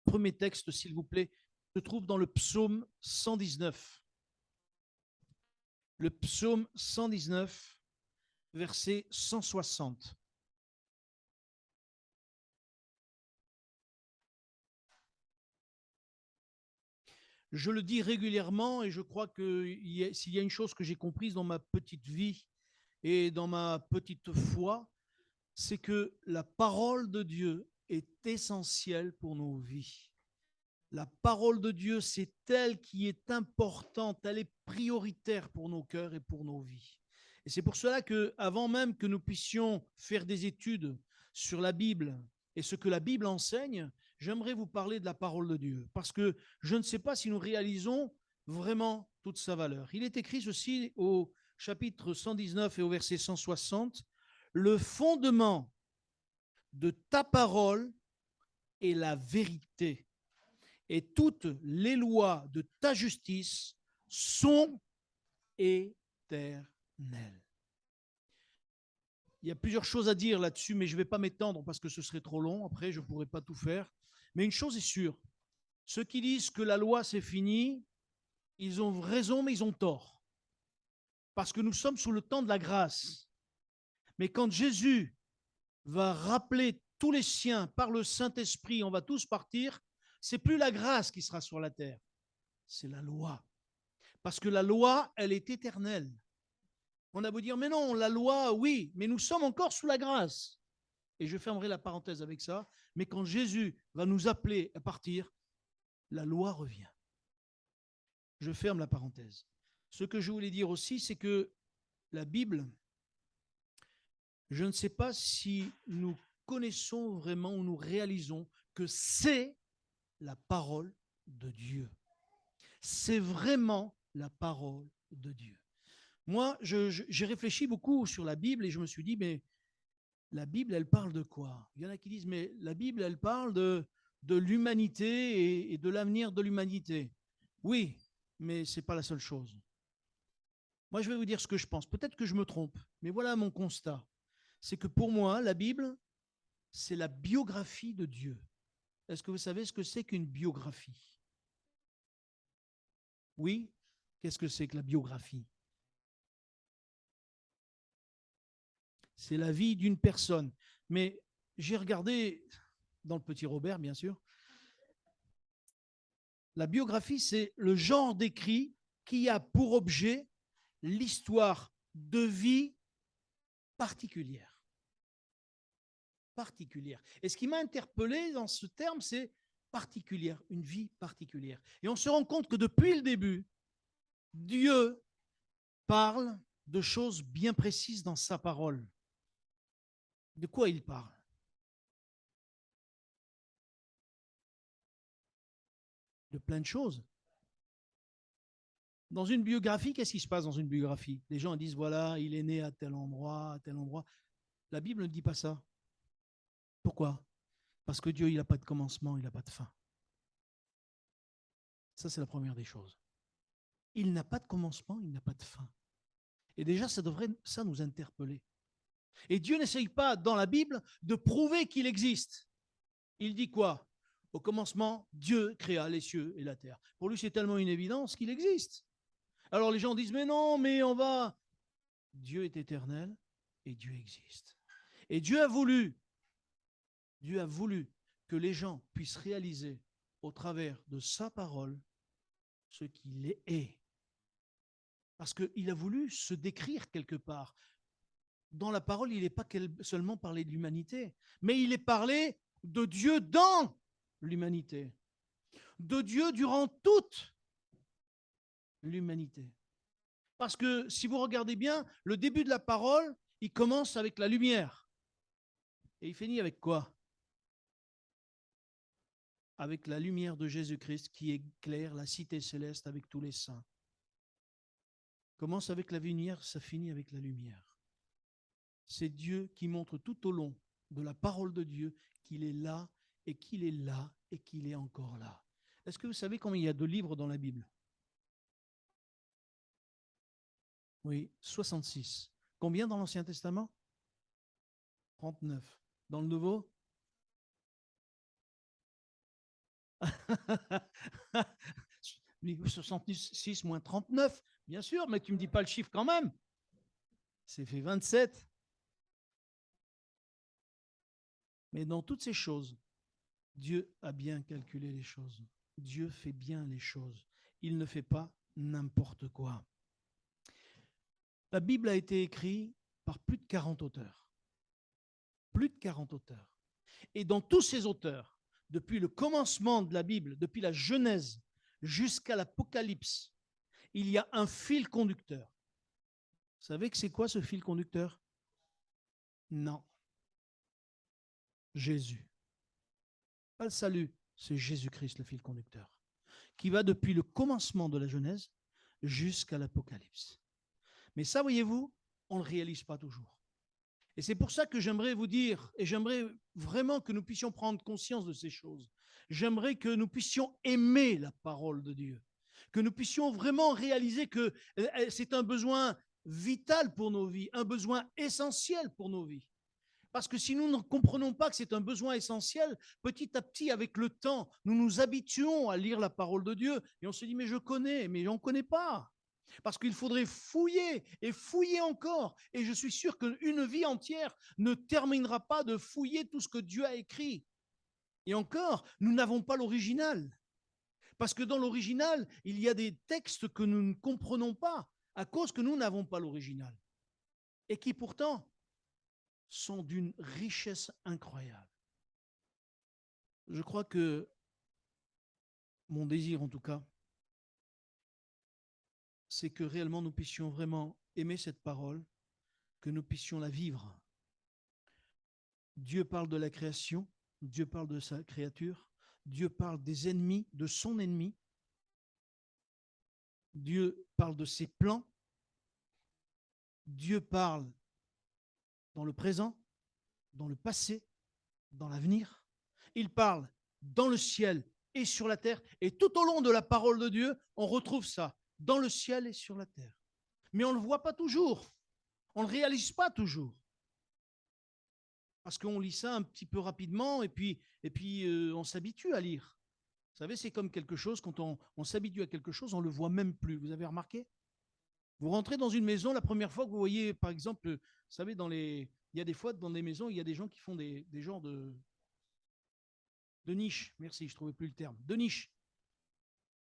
premier texte, s'il vous plaît, se trouve dans le psaume 119. Le psaume 119, verset 160. Je le dis régulièrement et je crois que s'il y a une chose que j'ai comprise dans ma petite vie et dans ma petite foi, c'est que la parole de Dieu est essentielle pour nos vies. La parole de Dieu, c'est elle qui est importante, elle est prioritaire pour nos cœurs et pour nos vies. Et c'est pour cela que, avant même que nous puissions faire des études sur la Bible et ce que la Bible enseigne, j'aimerais vous parler de la parole de Dieu, parce que je ne sais pas si nous réalisons vraiment toute sa valeur. Il est écrit ceci au chapitre 119 et au verset 160, « Le fondement de ta parole est la vérité, et toutes les lois de ta justice sont éternelles. » Il y a plusieurs choses à dire là-dessus, mais je ne vais pas m'étendre parce que ce serait trop long. Après, je ne pourrais pas tout faire. Mais une chose est sûre, ceux qui disent que la loi c'est fini, ils ont raison, mais ils ont tort. Parce que nous sommes sous le temps de la grâce. Mais quand Jésus va rappeler tous les siens par le Saint-Esprit, on va tous partir, c'est plus la grâce qui sera sur la terre, c'est la loi. Parce que la loi, elle est éternelle. On a beau dire, mais non, la loi, oui, mais nous sommes encore sous la grâce. Et je fermerai la parenthèse avec ça, mais quand Jésus va nous appeler à partir, la loi revient. Je ferme la parenthèse. Ce que je voulais dire aussi, c'est que la Bible, je ne sais pas si nous connaissons vraiment ou nous réalisons que c'est la parole de Dieu. C'est vraiment la parole de Dieu. Moi, j'ai réfléchi beaucoup sur la Bible et je me suis dit, mais la Bible, elle parle de quoi? Il y en a qui disent, mais la Bible, elle parle de l'humanité et de l'avenir de l'humanité. Oui, mais ce n'est pas la seule chose. Moi, je vais vous dire ce que je pense. Peut-être que je me trompe, mais voilà mon constat. C'est que pour moi, la Bible, c'est la biographie de Dieu. Est-ce que vous savez ce que c'est qu'une biographie? Oui? Qu'est-ce que c'est que la biographie? C'est la vie d'une personne. Mais j'ai regardé dans le Petit Robert, bien sûr. La biographie, c'est le genre d'écrit qui a pour objet l'histoire de vie particulière. Particulière. Et ce qui m'a interpellé dans ce terme, c'est particulière, une vie particulière. Et on se rend compte que depuis le début, Dieu parle de choses bien précises dans sa parole. De quoi il parle? De plein de choses. Dans une biographie, qu'est-ce qui se passe dans une biographie? Les gens disent, voilà, il est né à tel endroit, à tel endroit. La Bible ne dit pas ça. Pourquoi? Parce que Dieu, il n'a pas de commencement, il n'a pas de fin. Ça, c'est la première des choses. Il n'a pas de commencement, il n'a pas de fin. Et déjà, ça devrait nous interpeller. Et Dieu n'essaye pas, dans la Bible, de prouver qu'il existe. Il dit quoi? Au commencement, Dieu créa les cieux et la terre. Pour lui, c'est tellement une évidence qu'il existe. Alors les gens disent, mais non, mais on va... Dieu est éternel et Dieu existe. Et Dieu a voulu que les gens puissent réaliser au travers de sa parole ce qu'il est. Parce qu'il a voulu se décrire quelque part. Dans la parole, il n'est pas seulement parlé de l'humanité, mais il est parlé de Dieu dans l'humanité, de Dieu durant toute l'humanité. Parce que si vous regardez bien, le début de la parole, il commence avec la lumière. Et il finit avec quoi? Avec la lumière de Jésus-Christ qui éclaire la cité céleste avec tous les saints. Commence avec la lumière, ça finit avec la lumière. C'est Dieu qui montre tout au long de la parole de Dieu qu'il est là et qu'il est là et qu'il est encore là. Est-ce que vous savez combien il y a de livres dans la Bible? Oui, 66. Combien dans l'Ancien Testament? 39. Dans le Nouveau? 66 moins 39, bien sûr, mais tu ne me dis pas le chiffre quand même. C'est fait 27. Mais dans toutes ces choses, Dieu a bien calculé les choses. Dieu fait bien les choses. Il ne fait pas n'importe quoi. La Bible a été écrite par plus de 40 auteurs. Plus de 40 auteurs. Et dans tous ces auteurs, depuis le commencement de la Bible, depuis la Genèse jusqu'à l'Apocalypse, il y a un fil conducteur. Vous savez que c'est quoi ce fil conducteur? Non. Jésus. Pas le salut, c'est Jésus-Christ le fil conducteur, qui va depuis le commencement de la Genèse jusqu'à l'Apocalypse. Mais ça, voyez-vous, on ne le réalise pas toujours. Et c'est pour ça que j'aimerais vous dire, et j'aimerais vraiment que nous puissions prendre conscience de ces choses. J'aimerais que nous puissions aimer la parole de Dieu, que nous puissions vraiment réaliser que c'est un besoin vital pour nos vies, un besoin essentiel pour nos vies. Parce que si nous ne comprenons pas que c'est un besoin essentiel, petit à petit, avec le temps, nous nous habituons à lire la parole de Dieu et on se dit, mais je connais, mais on ne connaît pas. Parce qu'il faudrait fouiller et fouiller encore. Et je suis sûr qu'une vie entière ne terminera pas de fouiller tout ce que Dieu a écrit. Et encore, nous n'avons pas l'original. Parce que dans l'original, il y a des textes que nous ne comprenons pas à cause que nous n'avons pas l'original. Et qui pourtant sont d'une richesse incroyable. Je crois que mon désir, en tout cas, c'est que réellement nous puissions vraiment aimer cette parole, que nous puissions la vivre. Dieu parle de la création, Dieu parle de sa créature, Dieu parle des ennemis, de son ennemi, Dieu parle de ses plans, Dieu parle dans le présent, dans le passé, dans l'avenir. Il parle dans le ciel et sur la terre. Et tout au long de la parole de Dieu, on retrouve ça, dans le ciel et sur la terre. Mais on ne le voit pas toujours. On ne le réalise pas toujours. Parce qu'on lit ça un petit peu rapidement et puis on s'habitue à lire. Vous savez, c'est comme quelque chose, quand on s'habitue à quelque chose, on ne le voit même plus. Vous avez remarqué? Vous rentrez dans une maison, la première fois que vous voyez, par exemple, vous savez, il y a des fois dans des maisons, il y a des gens qui font des genres de niches. Merci, je ne trouvais plus le terme. De niches.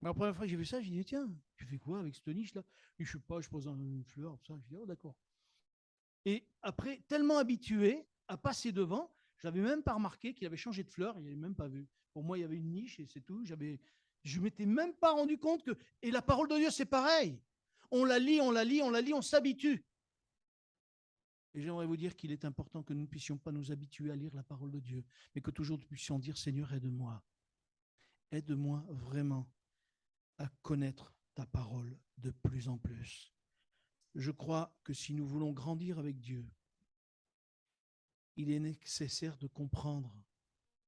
La première fois que j'ai vu ça, j'ai dit, tiens, tu fais quoi avec cette niche-là? Je ne sais pas, je pose une fleur, ça. Je dis, oh, d'accord. Et après, tellement habitué à passer devant, je n'avais même pas remarqué qu'il avait changé de fleur, il n'avait même pas vu. Pour moi, il y avait une niche et c'est tout. Je ne m'étais même pas rendu compte que. Et la parole de Dieu, c'est pareil. On la lit, on la lit, on la lit, on s'habitue. Et j'aimerais vous dire qu'il est important que nous ne puissions pas nous habituer à lire la parole de Dieu, mais que toujours nous puissions dire, Seigneur, aide-moi. Aide-moi vraiment à connaître ta parole de plus en plus. Je crois que si nous voulons grandir avec Dieu, il est nécessaire de comprendre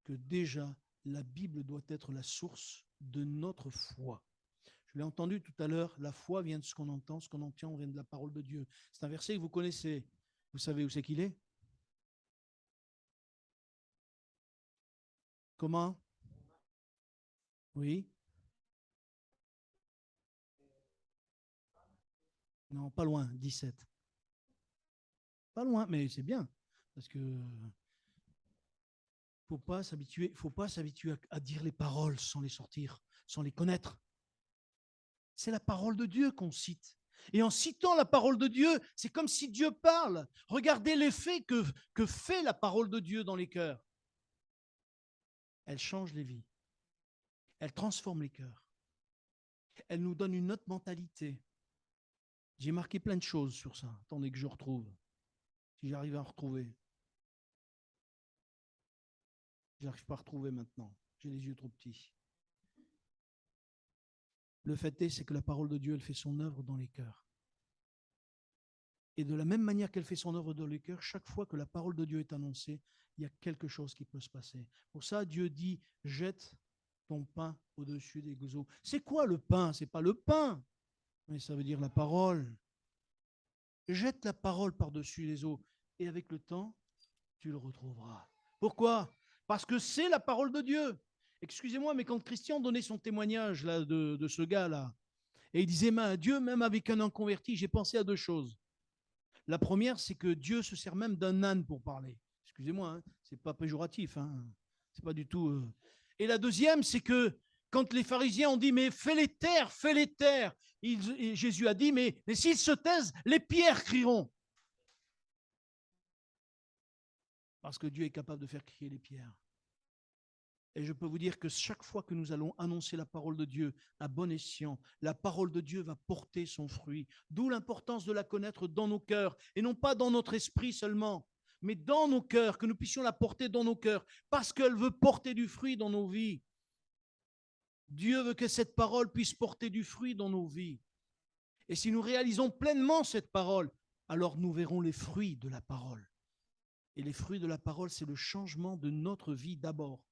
que déjà la Bible doit être la source de notre foi. Je l'ai entendu tout à l'heure, la foi vient de ce qu'on entend vient de la parole de Dieu. C'est un verset que vous connaissez. Vous savez où c'est qu'il est? Comment? Oui? Non, pas loin, 17. Pas loin, mais c'est bien, parce que faut pas s'habituer à dire les paroles sans les sortir, sans les connaître. C'est la parole de Dieu qu'on cite. Et en citant la parole de Dieu, c'est comme si Dieu parle. Regardez l'effet que fait la parole de Dieu dans les cœurs. Elle change les vies. Elle transforme les cœurs. Elle nous donne une autre mentalité. J'ai marqué plein de choses sur ça. Attendez que je retrouve. Si j'arrive à retrouver. Je n'arrive pas à retrouver maintenant. J'ai les yeux trop petits. Le fait est, c'est que la parole de Dieu, elle fait son œuvre dans les cœurs. Et de la même manière qu'elle fait son œuvre dans les cœurs, chaque fois que la parole de Dieu est annoncée, il y a quelque chose qui peut se passer. Pour ça, Dieu dit, jette ton pain au-dessus des eaux. C'est quoi le pain? Ce n'est pas le pain, mais ça veut dire la parole. Jette la parole par-dessus les eaux. Et avec le temps, tu le retrouveras. Pourquoi? Parce que c'est la parole de Dieu. Excusez-moi, mais quand Christian donnait son témoignage là, de ce gars-là, et il disait, mais Dieu, même avec un inconverti, j'ai pensé à deux choses. La première, c'est que Dieu se sert même d'un âne pour parler. Excusez-moi, hein, c'est pas péjoratif, hein, c'est pas du tout. Et la deuxième, c'est que quand les pharisiens ont dit, mais fais les taire, Jésus a dit, mais s'ils se taisent, les pierres crieront. Parce que Dieu est capable de faire crier les pierres. Et je peux vous dire que chaque fois que nous allons annoncer la parole de Dieu à bon escient, la parole de Dieu va porter son fruit. D'où l'importance de la connaître dans nos cœurs, et non pas dans notre esprit seulement, mais dans nos cœurs, que nous puissions la porter dans nos cœurs, parce qu'elle veut porter du fruit dans nos vies. Dieu veut que cette parole puisse porter du fruit dans nos vies. Et si nous réalisons pleinement cette parole, alors nous verrons les fruits de la parole. Et les fruits de la parole, c'est le changement de notre vie d'abord.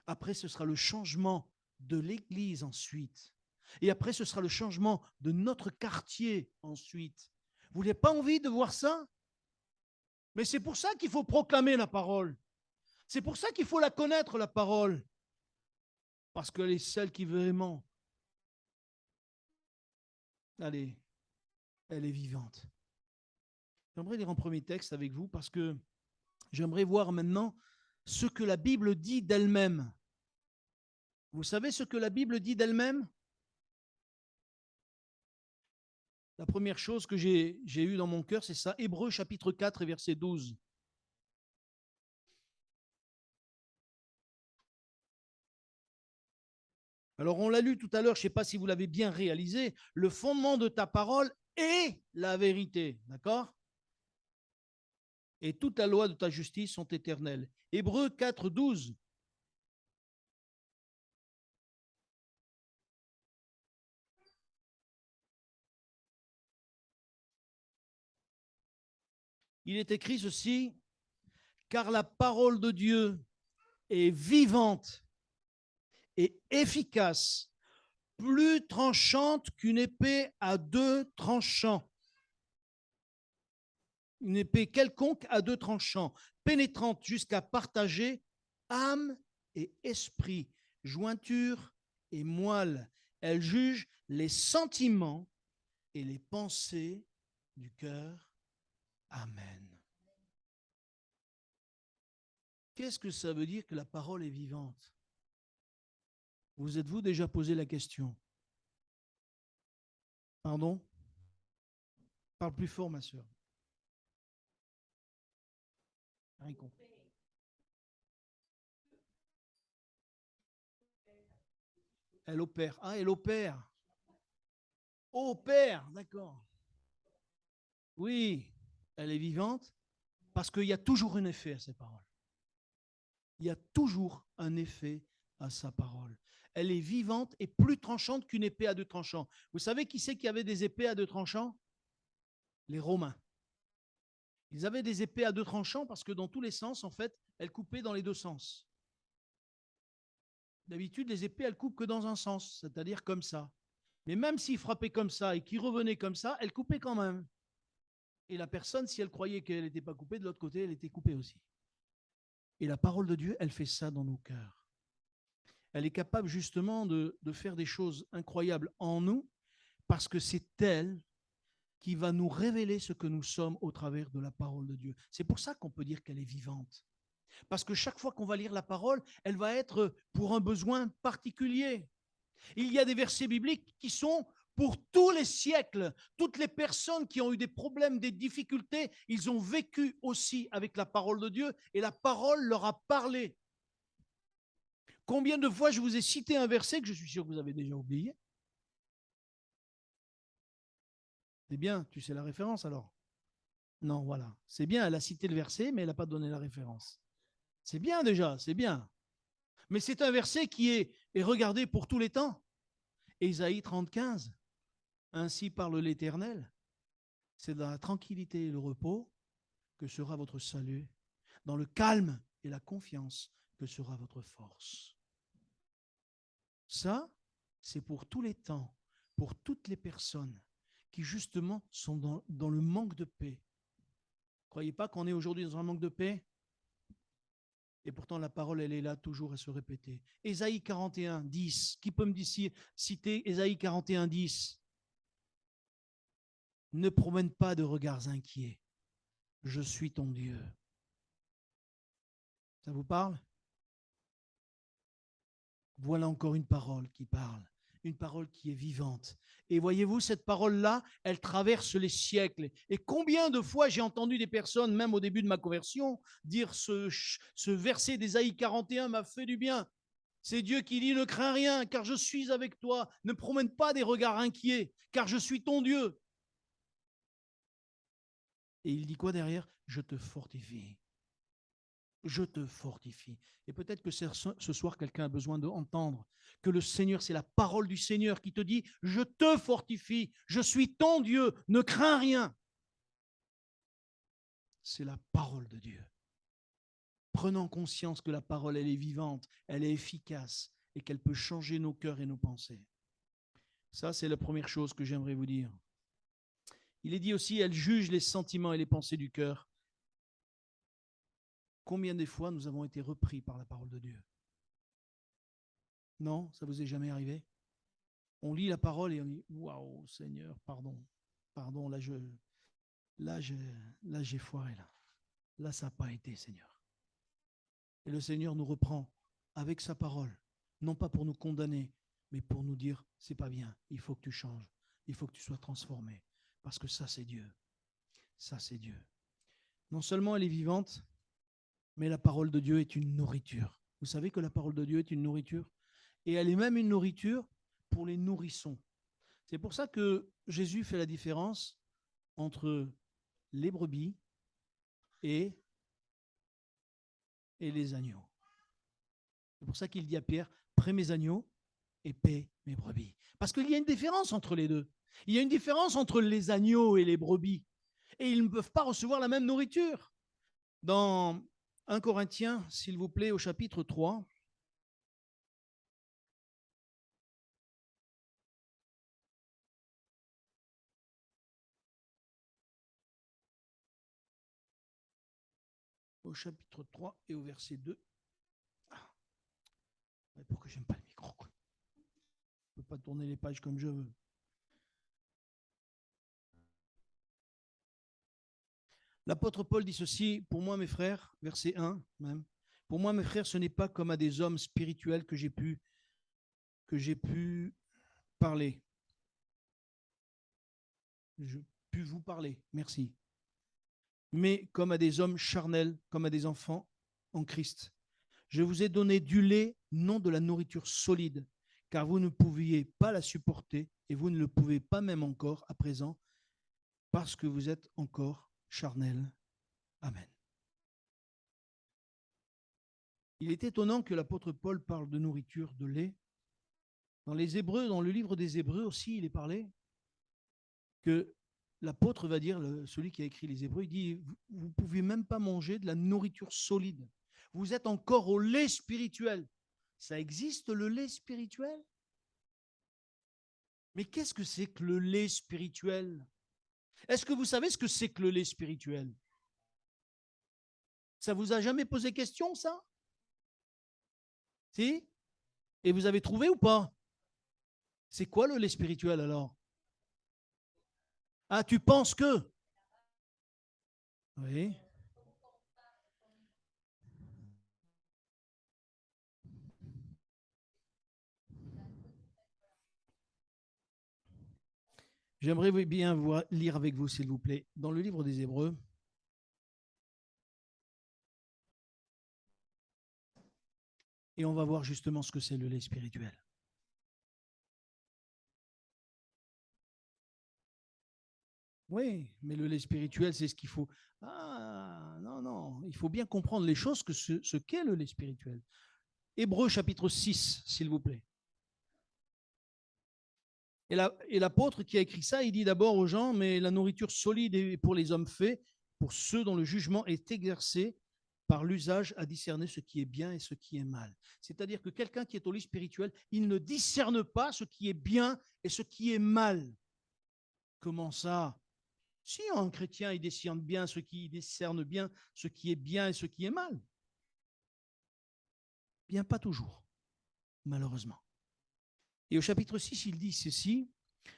Après, ce sera le changement de l'Église ensuite. Et après, ce sera le changement de notre quartier ensuite. Vous n'avez pas envie de voir ça? Mais c'est pour ça qu'il faut proclamer la parole. C'est pour ça qu'il faut la connaître, la parole. Parce qu'elle est celle qui vraiment, allez, elle est vivante. J'aimerais lire un premier texte avec vous parce que j'aimerais voir maintenant ce que la Bible dit d'elle-même. Vous savez ce que la Bible dit d'elle-même? La première chose que j'ai eue dans mon cœur, c'est ça, Hébreux chapitre 4 et verset 12. Alors on l'a lu tout à l'heure, je ne sais pas si vous l'avez bien réalisé, le fondement de ta parole est la vérité, d'accord? Et toute la loi de ta justice sont éternelles. Hébreux 4, 12. Il est écrit ceci, car la parole de Dieu est vivante et efficace, plus tranchante qu'une épée à deux tranchants. Une épée quelconque à deux tranchants, pénétrante jusqu'à partager âme et esprit, jointure et moelle. Elle juge les sentiments et les pensées du cœur. Amen. Qu'est-ce que ça veut dire que la parole est vivante? Vous êtes-vous déjà posé la question? Pardon? Parle plus fort, ma soeur. Rien compris. Elle opère. Ah, elle opère. Opère, d'accord. Oui, elle est vivante parce qu'il y a toujours un effet à ses paroles. Il y a toujours un effet à sa parole. Elle est vivante et plus tranchante qu'une épée à deux tranchants. Vous savez qui c'est qui avait des épées à deux tranchants? Les Romains. Ils avaient des épées à deux tranchants parce que dans tous les sens, en fait, elles coupaient dans les deux sens. D'habitude, les épées, elles coupent que dans un sens, c'est-à-dire comme ça. Mais même s'ils frappaient comme ça et qu'ils revenaient comme ça, elles coupaient quand même. Et la personne, si elle croyait qu'elle n'était pas coupée, de l'autre côté, elle était coupée aussi. Et la parole de Dieu, elle fait ça dans nos cœurs. Elle est capable justement de faire des choses incroyables en nous parce que c'est elle qui va nous révéler ce que nous sommes au travers de la parole de Dieu. C'est pour ça qu'on peut dire qu'elle est vivante. Parce que chaque fois qu'on va lire la parole, elle va être pour un besoin particulier. Il y a des versets bibliques qui sont pour tous les siècles. Toutes les personnes qui ont eu des problèmes, des difficultés, ils ont vécu aussi avec la parole de Dieu et la parole leur a parlé. Combien de fois je vous ai cité un verset que je suis sûr que vous avez déjà oublié? C'est bien, tu sais la référence alors? Non, voilà. C'est bien, elle a cité le verset, mais elle n'a pas donné la référence. C'est bien déjà, c'est bien. Mais c'est un verset qui est regardé pour tous les temps. Ésaïe 30, 15. Ainsi parle l'Éternel. C'est dans la tranquillité et le repos que sera votre salut, dans le calme et la confiance que sera votre force. Ça, c'est pour tous les temps, pour toutes les personnes qui justement sont dans le manque de paix. Croyez pas qu'on est aujourd'hui dans un manque de paix? Et pourtant, la parole, elle est là toujours à se répéter. Ésaïe 41, 10. Qui peut me citer Ésaïe 41, 10? Ne promène pas de regards inquiets. Je suis ton Dieu. Ça vous parle? Voilà encore une parole qui parle, une parole qui est vivante. Et voyez-vous, cette parole-là, elle traverse les siècles. Et combien de fois j'ai entendu des personnes, même au début de ma conversion, dire ce verset d'Ésaïe 41 m'a fait du bien. C'est Dieu qui dit, ne crains rien, car je suis avec toi. Ne promène pas des regards inquiets, car je suis ton Dieu. Et il dit quoi derrière? Je te fortifie. Je te fortifie. Et peut-être que ce soir, quelqu'un a besoin d'entendre que le Seigneur, c'est la parole du Seigneur qui te dit, je te fortifie, je suis ton Dieu, ne crains rien. C'est la parole de Dieu. Prenons conscience que la parole, elle est vivante, elle est efficace et qu'elle peut changer nos cœurs et nos pensées. Ça, c'est la première chose que j'aimerais vous dire. Il est dit aussi, elle juge les sentiments et les pensées du cœur. Combien de fois nous avons été repris par la parole de Dieu? Non, ça vous est jamais arrivé? On lit la parole et on dit waouh, Seigneur, pardon, pardon, là j'ai foiré là ça n'a pas été, Seigneur. Et le Seigneur nous reprend avec sa parole, non pas pour nous condamner, mais pour nous dire c'est pas bien, il faut que tu changes, il faut que tu sois transformé, parce que ça c'est Dieu, ça c'est Dieu. Non seulement elle est vivante, mais la parole de Dieu est une nourriture. Vous savez que la parole de Dieu est une nourriture, et elle est même une nourriture pour les nourrissons. C'est pour ça que Jésus fait la différence entre les brebis et les agneaux. C'est pour ça qu'il dit à Pierre, prends mes agneaux et paie mes brebis. Parce qu'il y a une différence entre les deux. Il y a une différence entre les agneaux et les brebis. Et ils ne peuvent pas recevoir la même nourriture. Dans 1 Corinthiens, s'il vous plaît, au chapitre 3, au chapitre 3 et au verset 2. Ah, pourquoi j'aime pas le micro? Je ne peux pas tourner les pages comme je veux. L'apôtre Paul dit ceci, pour moi mes frères, verset 1 même, pour moi mes frères, ce n'est pas comme à des hommes spirituels que j'ai pu parler. Je pu vous parler, merci. Mais comme à des hommes charnels, comme à des enfants en Christ. Je vous ai donné du lait, non de la nourriture solide, car vous ne pouviez pas la supporter et vous ne le pouvez pas même encore à présent, parce que vous êtes encore charnels. Amen. Il est étonnant que l'apôtre Paul parle de nourriture, de lait. Dans les Hébreux, dans le livre des Hébreux aussi, il est parlé que l'apôtre va dire, celui qui a écrit les Hébreux, il dit, vous ne pouvez même pas manger de la nourriture solide. Vous êtes encore au lait spirituel. Ça existe le lait spirituel? Mais qu'est-ce que c'est que le lait spirituel? Est-ce que vous savez ce que c'est que le lait spirituel? Ça vous a jamais posé question, ça? Si? Et vous avez trouvé ou pas? C'est quoi le lait spirituel alors? Ah, tu penses que? Oui. J'aimerais bien lire avec vous, s'il vous plaît, dans le livre des Hébreux. Et on va voir justement ce que c'est le lait spirituel. Oui, mais le lait spirituel, c'est ce qu'il faut. Ah, non, non, il faut bien comprendre les choses, que ce qu'est le lait spirituel. Hébreux chapitre 6, s'il vous plaît. Et l'apôtre qui a écrit ça, il dit d'abord aux gens, mais la nourriture solide est pour les hommes faits, pour ceux dont le jugement est exercé par l'usage à discerner ce qui est bien et ce qui est mal. C'est-à-dire que quelqu'un qui est au lit spirituel, il ne discerne pas ce qui est bien et ce qui est mal. Comment ça? Si un chrétien, il discerne bien ce qui est bien et ce qui est mal. Bien, pas toujours, malheureusement. Et au chapitre 6, il dit ceci,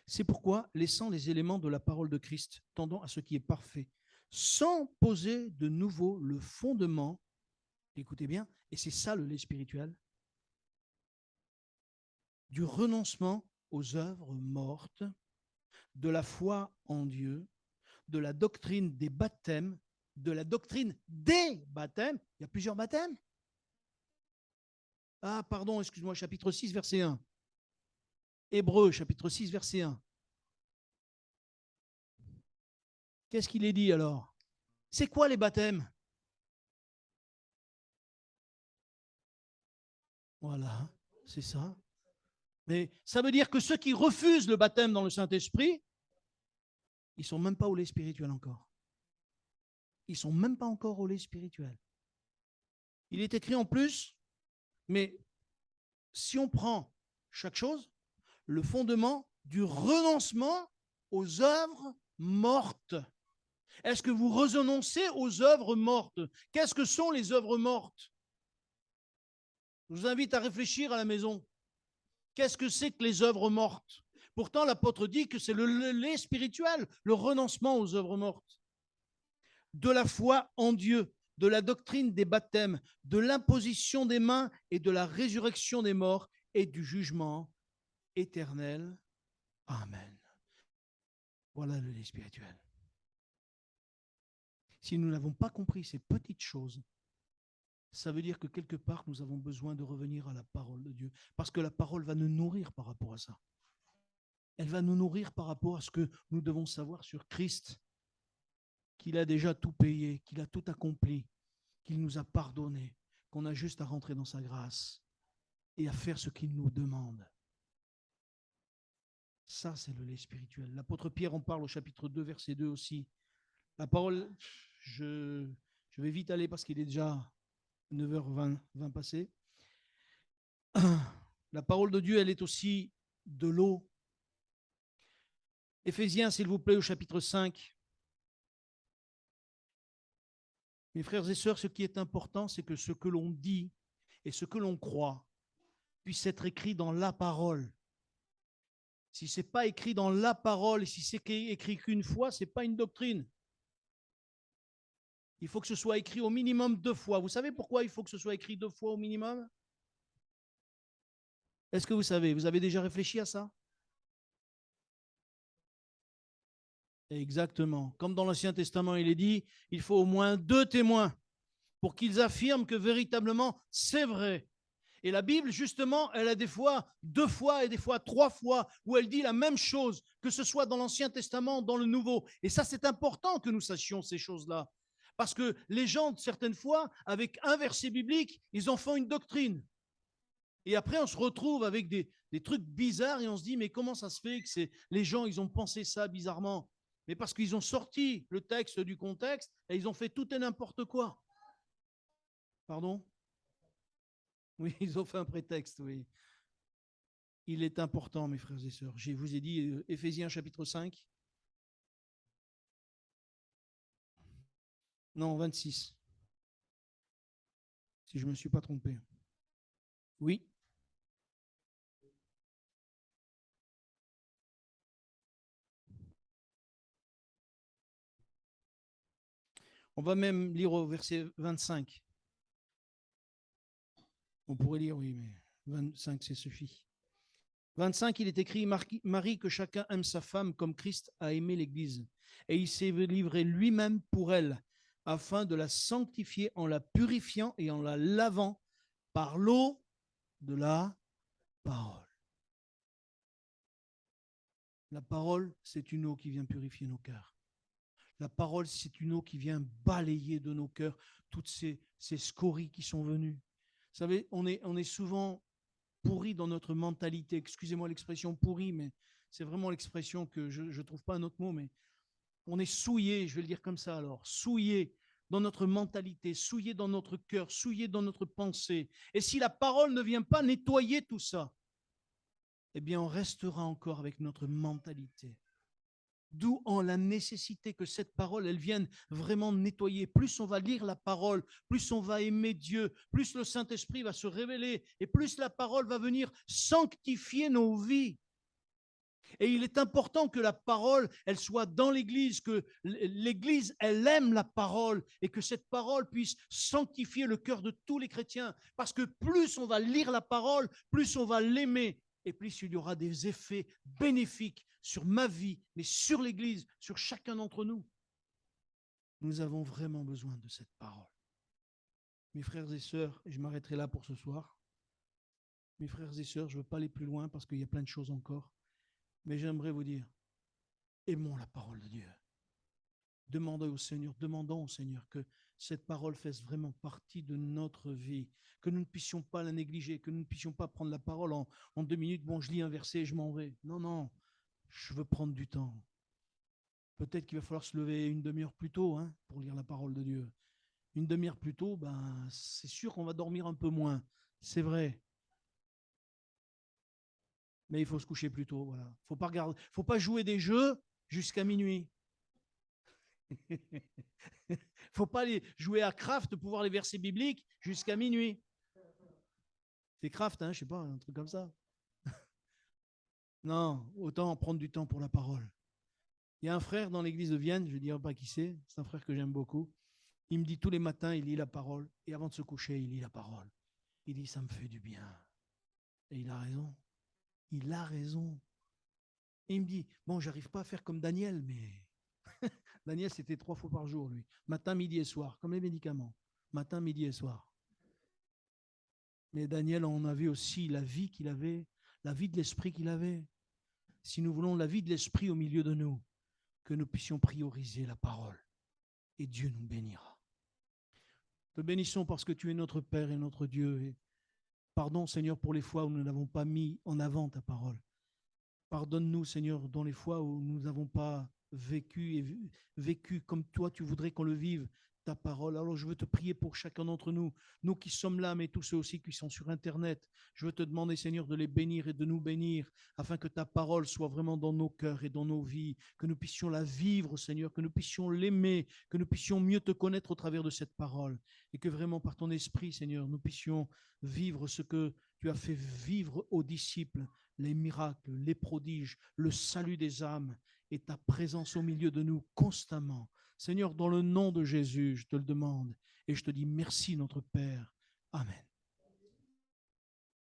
c'est pourquoi, laissant les éléments de la parole de Christ, tendant à ce qui est parfait, sans poser de nouveau le fondement, écoutez bien, et c'est ça le lait spirituel, du renoncement aux œuvres mortes, de la foi en Dieu, de la doctrine des baptêmes, de la doctrine des baptêmes. Il y a plusieurs baptêmes. Ah, pardon, excuse-moi, chapitre 6, verset 1. Hébreux, chapitre 6, verset 1. Qu'est-ce qu'il est dit alors? C'est quoi les baptêmes? Voilà, c'est ça. Mais ça veut dire que ceux qui refusent le baptême dans le Saint-Esprit, ils ne sont même pas au lait spirituel encore. Ils ne sont même pas encore au lait spirituel. Il est écrit en plus, mais si on prend chaque chose, le fondement du renoncement aux œuvres mortes. Est-ce que vous renoncez aux œuvres mortes? Qu'est-ce que sont les œuvres mortes? Je vous invite à réfléchir à la maison. Qu'est-ce que c'est que les œuvres mortes? Pourtant, l'apôtre dit que c'est le lait spirituel, le renoncement aux œuvres mortes. De la foi en Dieu, de la doctrine des baptêmes, de l'imposition des mains et de la résurrection des morts et du jugement éternel. Amen. Voilà le lait spirituel. Si nous n'avons pas compris ces petites choses, ça veut dire que quelque part, nous avons besoin de revenir à la parole de Dieu, parce que la parole va nous nourrir par rapport à ça. Elle va nous nourrir par rapport à ce que nous devons savoir sur Christ, qu'il a déjà tout payé, qu'il a tout accompli, qu'il nous a pardonné, qu'on a juste à rentrer dans sa grâce et à faire ce qu'il nous demande. Ça, c'est le lait spirituel. L'apôtre Pierre en parle au chapitre 2, verset 2 aussi. La parole, je vais vite aller parce qu'il est déjà 9h20 passé. La parole de Dieu, elle est aussi de l'eau. Éphésiens, s'il vous plaît, au chapitre 5. Mes frères et sœurs, ce qui est important, c'est que ce que l'on dit et ce que l'on croit puisse être écrit dans la parole. Si ce n'est pas écrit dans la parole, et si c'est écrit qu'une fois, ce n'est pas une doctrine. Il faut que ce soit écrit au minimum 2 fois. Vous savez pourquoi il faut que ce soit écrit 2 fois au minimum? Est-ce que vous savez? Vous avez déjà réfléchi à ça? Exactement. Comme dans l'Ancien Testament, il est dit, il faut au moins 2 témoins pour qu'ils affirment que véritablement c'est vrai. Et la Bible, justement, elle a des fois 2 fois et des fois 3 fois où elle dit la même chose, que ce soit dans l'Ancien Testament, dans le Nouveau. Et ça, c'est important que nous sachions ces choses-là. Parce que les gens, certaines fois, avec un verset biblique, ils en font une doctrine. Et après, on se retrouve avec des trucs bizarres et on se dit, mais comment ça se fait que les gens, ils ont pensé ça bizarrement? Mais parce qu'ils ont sorti le texte du contexte et ils ont fait tout et n'importe quoi. Pardon? Oui, ils ont fait un prétexte, oui. Il est important, mes frères et sœurs. Je vous ai dit, Éphésiens chapitre 5. Non, 26. Si je ne me suis pas trompé. Oui. On va même lire au verset 25. On pourrait lire, oui, mais 25, c'est suffit. 25, il est écrit, Marie, que chacun aime sa femme comme Christ a aimé l'Église. Et il s'est livré lui-même pour elle, afin de la sanctifier en la purifiant et en la lavant par l'eau de la parole. La parole, c'est une eau qui vient purifier nos cœurs. La parole, c'est une eau qui vient balayer de nos cœurs toutes ces scories qui sont venues. Vous savez, on est souvent pourri dans notre mentalité. Excusez-moi l'expression pourri, mais c'est vraiment l'expression que je ne trouve pas un autre mot, mais on est souillé, je vais le dire comme ça alors, souillé dans notre mentalité, souillé dans notre cœur, souillé dans notre pensée. Et si la parole ne vient pas nettoyer tout ça, eh bien on restera encore avec notre mentalité. D'où en la nécessité que cette parole, elle vienne vraiment nettoyer. Plus on va lire la parole, plus on va aimer Dieu, plus le Saint-Esprit va se révéler et plus la parole va venir sanctifier nos vies. Et il est important que la parole, elle soit dans l'Église, que l'Église, elle aime la parole et que cette parole puisse sanctifier le cœur de tous les chrétiens. Parce que plus on va lire la parole, plus on va l'aimer et plus il y aura des effets bénéfiques sur ma vie, mais sur l'Église, sur chacun d'entre nous. Nous avons vraiment besoin de cette parole. Mes frères et sœurs, et je m'arrêterai là pour ce soir. Mes frères et sœurs, je ne veux pas aller plus loin parce qu'il y a plein de choses encore. Mais j'aimerais vous dire, aimons la parole de Dieu. Demandons au Seigneur que cette parole fasse vraiment partie de notre vie, que nous ne puissions pas la négliger, que nous ne puissions pas prendre la parole en 2 minutes. Bon, je lis un verset et je m'en vais. Non, non, je veux prendre du temps. Peut-être qu'il va falloir se lever une demi-heure plus tôt pour lire la parole de Dieu. Une demi-heure plus tôt, c'est sûr qu'on va dormir un peu moins. C'est vrai. Mais il faut se coucher plus tôt. Voilà. Faut pas jouer des jeux jusqu'à minuit. Faut pas aller jouer à Craft pour voir les versets bibliques jusqu'à minuit. C'est Craft, je sais pas, un truc comme ça. Non, autant prendre du temps pour la parole. Il y a un frère dans l'église de Vienne, je ne dirai pas qui c'est un frère que j'aime beaucoup. Il me dit tous les matins, il lit la parole, et avant de se coucher, il lit la parole. Il dit, ça me fait du bien. Et il a raison. Il a raison. Et il me dit, bon, j'arrive pas à faire comme Daniel, mais Daniel, c'était 3 fois par jour, lui. Matin, midi et soir, comme les médicaments. Matin, midi et soir. Mais Daniel, on a vu aussi la vie qu'il avait, la vie de l'esprit qu'il avait. Si nous voulons la vie de l'esprit au milieu de nous, que nous puissions prioriser la parole. Et Dieu nous bénira. Te bénissons parce que tu es notre Père et notre Dieu. Et pardon, Seigneur, pour les fois où nous n'avons pas mis en avant ta parole. Pardonne-nous, Seigneur, dans les fois où nous n'avons pas vécu comme toi tu voudrais qu'on le vive, ta parole. Alors je veux te prier pour chacun d'entre nous, nous qui sommes là, mais tous ceux aussi qui sont sur Internet. Je veux te demander, Seigneur, de les bénir et de nous bénir, afin que ta parole soit vraiment dans nos cœurs et dans nos vies, que nous puissions la vivre, Seigneur, que nous puissions l'aimer, que nous puissions mieux te connaître au travers de cette parole, et que vraiment par ton esprit, Seigneur, nous puissions vivre ce que tu as fait vivre aux disciples, les miracles, les prodiges, le salut des âmes et ta présence au milieu de nous constamment. Seigneur, dans le nom de Jésus, je te le demande et je te dis merci, notre Père. Amen.